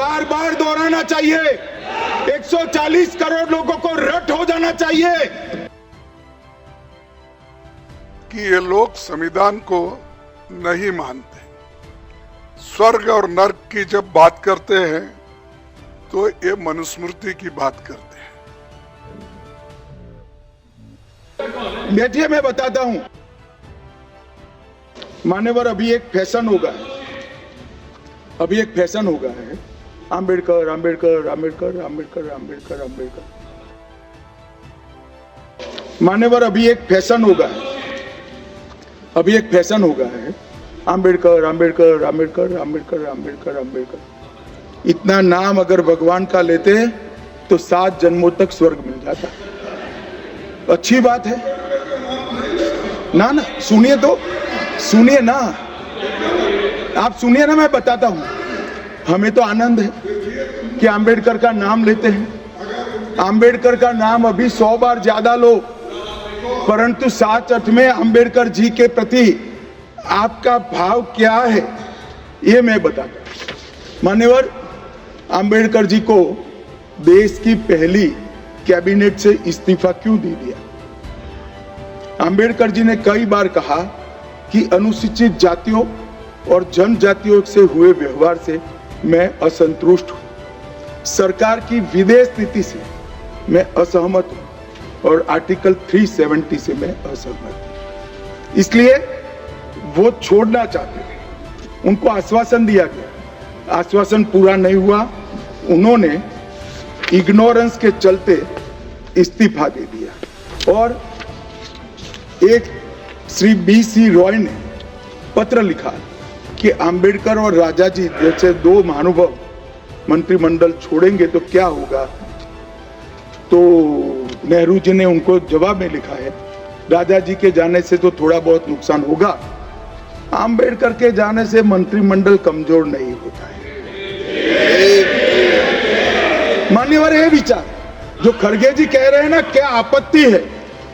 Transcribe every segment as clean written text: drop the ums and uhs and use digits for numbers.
बार बार दोहराना चाहिए। 140 करोड़ लोगों को रट हो जाना चाहिए कि ये लोग संविधान को नहीं मानते। स्वर्ग और नर्क की जब बात करते हैं तो ये मनुस्मृति की बात करते हैं। बैठिए, मैं बताता हूं। मान्यवर, अभी एक फैशन होगा है, आंबेडकर आंबेडकर आंबेडकर आंबेडकर आंबेडकर आंबेडकर। मान्यवर, अभी एक फैशन होगा है, आंबेडकर आंबेडकर आंबेडकर आंबेडकर आंबेडकर आंबेडकर। इतना नाम अगर भगवान का लेते तो 7 जन्मों तक स्वर्ग मिल जाता। अच्छी बात है ना? सुनिए तो, सुनिए ना, आप सुनिए ना, मैं बताता हूं। हमें तो आनंद है कि आंबेडकर का नाम लेते हैं। आंबेडकर का नाम अभी 100 बार ज्यादा लो, परंतु सच अर्थ में आंबेडकर जी के प्रति आपका भाव क्या है ये मैं बताता हूं। मान्यवर, आंबेडकर जी को देश की पहली कैबिनेट से इस्तीफा क्यों दे दिया? आंबेडकर जी ने कई बार कहा कि अनुसूचित जातियों और जनजातियों से हुए व्यवहार से मैं असंतुष्ट हूं। सरकार की विदेश नीति से मैं असहमत हूं और आर्टिकल 370 से मैं असहमत हूं। इसलिए वो छोड़ना चाहते थे। उनको आश्वासन दिया गया, आश्वासन पूरा नहीं हुआ। उन्होंने इग्नोरेंस के चलते इस्तीफा दे दिया और एक श्री BC रॉय ने पत्र लिखा कि आंबेडकर और राजा जी जैसे 2 महानुभाव मंत्रिमंडल छोड़ेंगे तो क्या होगा। तो नेहरू जी ने उनको जवाब में लिखा है, राजा जी के जाने से तो थोड़ा बहुत नुकसान होगा, आंबेडकर के जाने से मंत्रिमंडल कमजोर नहीं होता है। मान्यवर, ये विचार जो खड़गे जी कह रहे हैं ना, क्या आपत्ति है?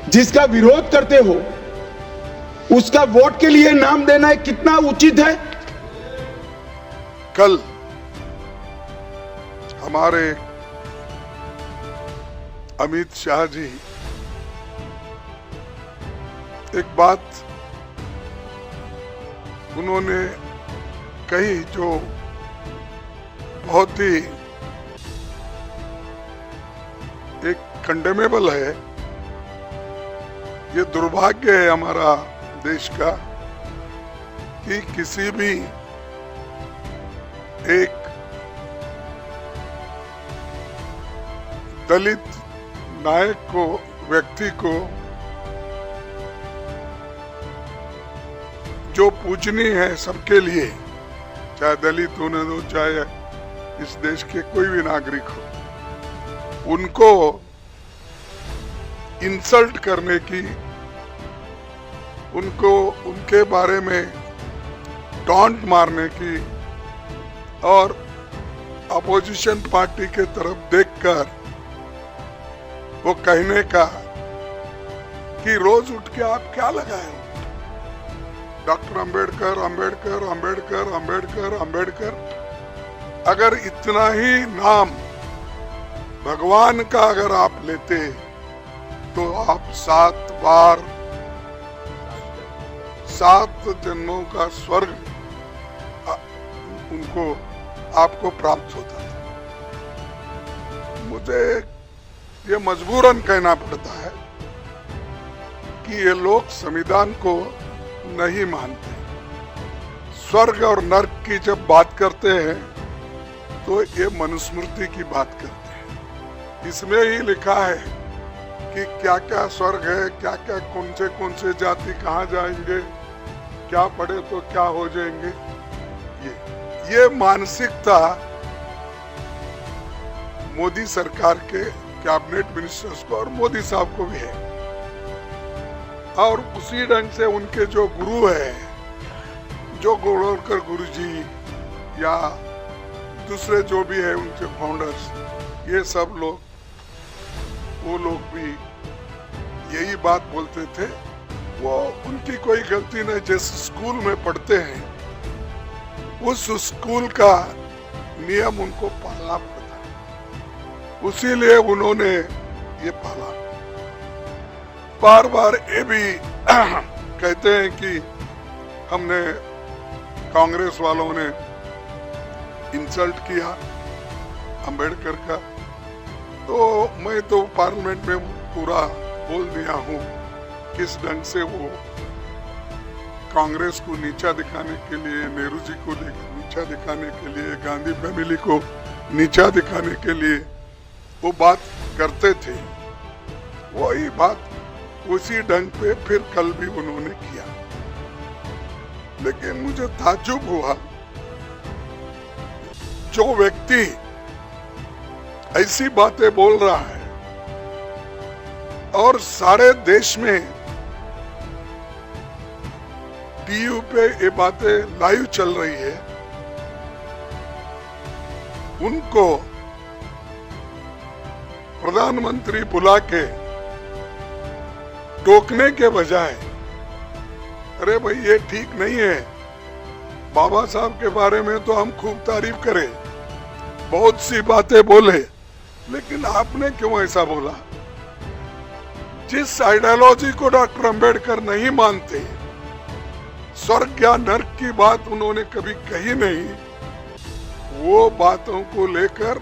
जिसका विरोध करते हो उसका वोट के लिए नाम देना कितना उचित है? कल हमारे अमित शाह जी एक बात उन्होंने कही जो बहुत ही एक कंडेमेबल है। ये दुर्भाग्य है हमारा देश का कि किसी भी एक दलित नायक को, व्यक्ति को जो पूजनीय है सबके लिए, चाहे दलित होने दो चाहे इस देश के कोई भी नागरिक हो, उनको इंसल्ट करने की, उनको उनके बारे में टॉन्ट मारने की और अपोजिशन पार्टी के तरफ देखकर वो कहने का कि रोज उठ के आप क्या लगाए, डॉक्टर अंबेडकर अंबेडकर अंबेडकर अंबेडकर अंबेडकर। अगर इतना ही नाम भगवान का अगर आप लेते तो आप 7 बार 7 जन्मों का स्वर्ग उनको आपको प्राप्त होता था। मुझे ये मजबूरन कहना पड़ता है कि ये लोग संविधान को नहीं मानते। स्वर्ग और नर्क की जब बात करते हैं तो ये मनुस्मृति की बात करते हैं। इसमें ही लिखा है कि क्या क्या स्वर्ग है, क्या क्या कौन से जाति कहाँ जाएंगे, क्या पढ़े तो क्या हो जाएंगे। ये मानसिकता मोदी सरकार के कैबिनेट मिनिस्टर्स को और मोदी साहब को भी है, और उसी ढंग से उनके जो गुरु है, जो गोलवलकर गुरु जी या दूसरे जो भी है उनके फाउंडर्स, ये सब लोग, वो लोग भी यही बात बोलते थे। वो उनकी कोई गलती नहीं। जिस स्कूल में पढ़ते हैं उस स्कूल का नियम उनको पालना पड़ता है, उसीलिए उन्होंने ये पाला। बार बार ये भी कहते हैं कि हमने कांग्रेस वालों ने इंसल्ट किया अंबेडकर का, तो मैं तो पार्लियामेंट में पूरा बोल दिया हूँ किस ढंग से वो कांग्रेस को नीचा दिखाने के लिए, नेहरू जी को नीचा दिखाने के लिए, गांधी फैमिली को नीचा दिखाने के लिए वो बात करते थे। वही बात उसी ढंग पे फिर कल भी उन्होंने किया। लेकिन मुझे ताज्जुब हुआ, जो व्यक्ति ऐसी बातें बोल रहा है और सारे देश में टीवी पे ये बातें लाइव चल रही है, उनको प्रधानमंत्री बुला के टोकने के बजाय, अरे भाई ये ठीक नहीं है, बाबा साहब के बारे में तो हम खूब तारीफ करें, बहुत सी बातें बोले, लेकिन आपने क्यों ऐसा बोला? जिस आइडियोलॉजी को डॉक्टर अंबेडकर नहीं मानते, स्वर्ग या नर्क की बात उन्होंने कभी कही नहीं, वो बातों को लेकर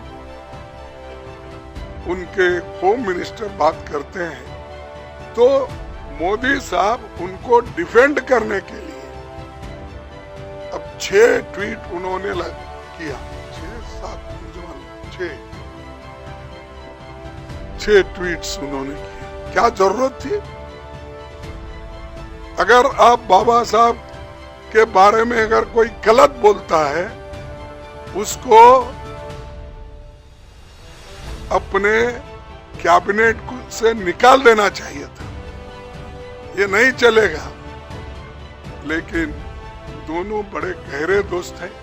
उनके होम मिनिस्टर बात करते हैं, तो मोदी साहब उनको डिफेंड करने के लिए अब 6 ट्वीट उन्होंने किया, 6 ट्वीट्स उन्होंने किए। क्या जरूरत थी? अगर आप बाबा साहब के बारे में अगर कोई गलत बोलता है, उसको अपने कैबिनेट से निकाल देना चाहिए था, ये नहीं चलेगा। लेकिन दोनों बड़े गहरे दोस्त हैं,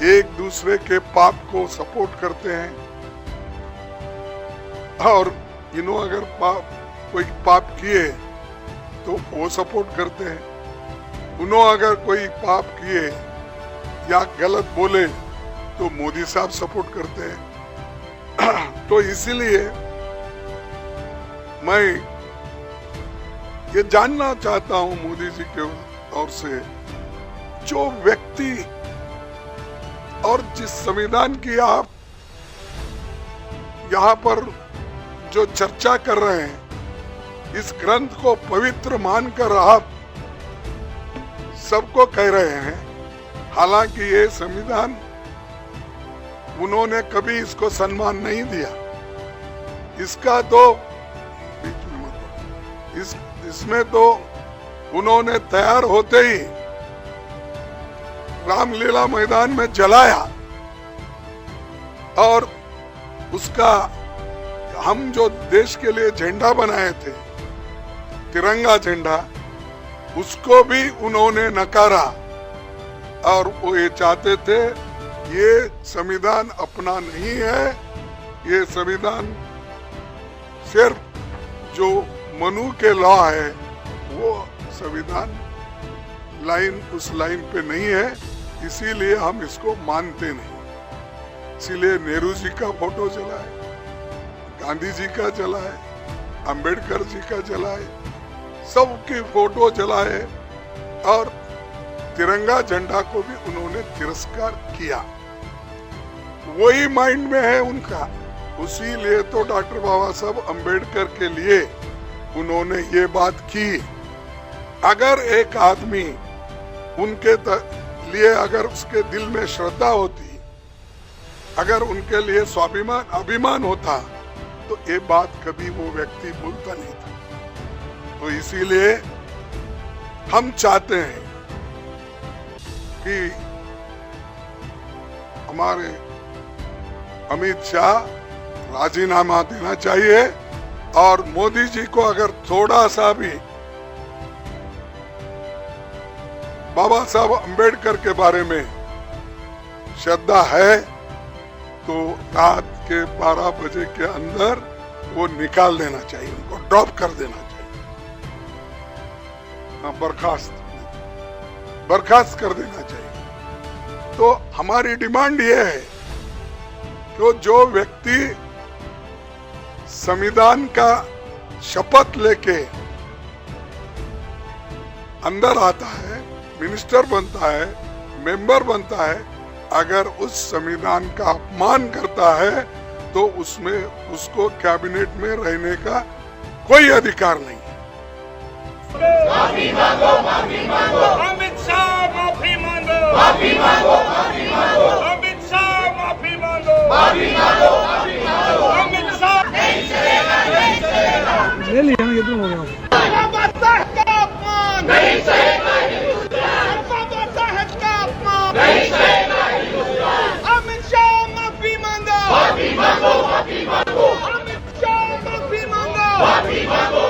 एक दूसरे के पाप को सपोर्ट करते हैं, और इन्हों अगर कोई पाप किए तो वो सपोर्ट करते हैं, उन्हों अगर कोई पाप किए या गलत बोले तो मोदी साहब सपोर्ट करते हैं। तो इसीलिए मैं ये जानना चाहता हूं मोदी जी के ओर से, जो व्यक्ति और जिस संविधान की आप यहाँ पर जो चर्चा कर रहे हैं, इस ग्रंथ को पवित्र मानकर आप सबको कह रहे हैं, हालांकि ये संविधान उन्होंने कभी इसको सम्मान नहीं दिया, इसका तो इसमें तो उन्होंने तैयार होते ही रामलीला मैदान में जलाया, और उसका हम जो देश के लिए झंडा बनाए थे, तिरंगा झंडा, उसको भी उन्होंने नकारा, और वो ये चाहते थे ये संविधान अपना नहीं है, ये संविधान सिर्फ जो मनु के लॉ है वो संविधान लाइन उस लाइन पे नहीं है, इसीलिए हम इसको मानते नहीं। इसीलिए नेहरू जी का फोटो जलाए, गांधी जी का जलाए, अंबेडकर जी का जलाए, सबकी फोटो जलाए, और तिरंगा झंडा को भी उन्होंने तिरस्कार किया। वही माइंड में है उनका, उसी लिए तो डॉक्टर बाबा साहब अंबेडकर के लिए उन्होंने ये बात की। अगर एक आदमी उनके लिए अगर उसके दिल में श्रद्धा होती, अगर उनके लिए स्वाभिमान अभिमान होता, तो ये बात कभी वो व्यक्ति बोलता नहीं था। तो इसीलिए हम चाहते हैं कि हमारे अमित शाह राजीनामा देना चाहिए, और मोदी जी को अगर थोड़ा सा भी बाबा साहब अंबेडकर के बारे में श्रद्धा है, तो रात के 12 बजे के अंदर वो निकाल देना चाहिए, उनको ड्रॉप कर देना चाहिए, बर्खास्त कर देना चाहिए। तो हमारी डिमांड ये है कि जो व्यक्ति संविधान का शपथ लेके अंदर आता है, मिनिस्टर बनता है, मेंबर बनता है, अगर उस संविधान का अपमान करता है तो उसमें उसको कैबिनेट में रहने का कोई अधिकार नहीं है। माफी मांगो, माफी मांगो। अमित शाह माफी मांगो, माफी मांगो, माफी मांगो। अमित शाह माफी मांगो, माफी मांगो, माफी मांगो। अमित शाह नहीं चलेगा, नहीं चलेगा। ले लिया ना, ये तो हो गया। बाबा का अपमान नहीं चलेगा, बाबा साहब का अपमान नहीं चलेगा। अमित शाह माफी मांगो, माफी मांगो, माफी मांगो। अमित शाह माफी मांगो, माफी मांगो।